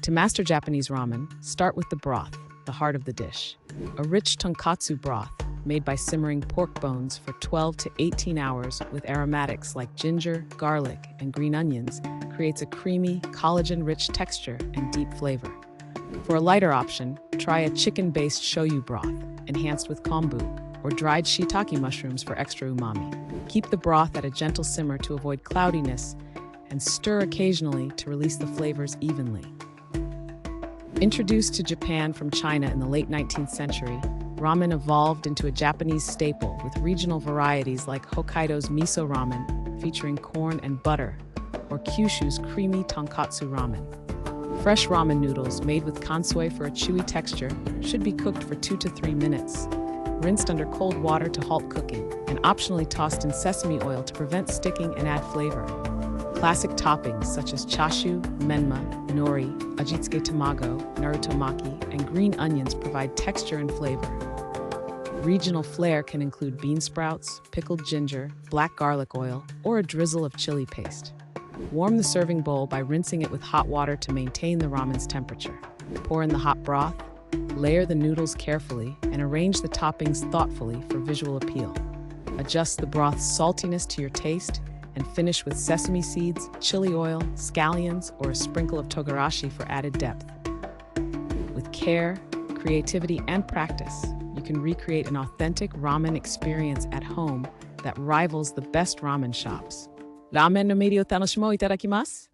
To master Japanese ramen, start with the broth, the heart of the dish. A rich tonkotsu broth, made by simmering pork bones for 12 to 18 hours with aromatics like ginger, garlic, and green onions, creates a creamy, collagen-rich texture and deep flavor. For a lighter option, try a chicken-based shoyu broth, enhanced with kombu, or dried shiitake mushrooms for extra umami. Keep the broth at a gentle simmer to avoid cloudiness, and stir occasionally to release the flavors evenly. Introduced to Japan from China in the late 19th century, ramen evolved into a Japanese staple with regional varieties like Hokkaido's Miso ramen, featuring corn and butter, or Kyushu's creamy tonkotsu ramen. Fresh ramen noodles made with kansui for a chewy texture should be cooked for 2 to 3 minutes, rinsed under cold water to halt cooking, and optionally tossed in sesame oil to prevent sticking and add flavor. Classic toppings such as chashu, menma, nori, ajitsuke tamago, narutomaki, and green onions provide texture and flavor. Regional flair can include bean sprouts, pickled ginger, black garlic oil, or a drizzle of chili paste. Warm the serving bowl by rinsing it with hot water to maintain the ramen's temperature. Pour in the hot broth, layer the noodles carefully, and arrange the toppings thoughtfully for visual appeal. Adjust the broth's saltiness to your taste, and finish with sesame seeds, chili oil, scallions, or a sprinkle of togarashi for added depth. With care, creativity, and practice, you can recreate an authentic ramen experience at home that rivals the best ramen shops. Ramen no meiri o tanoshimo itadakimasu.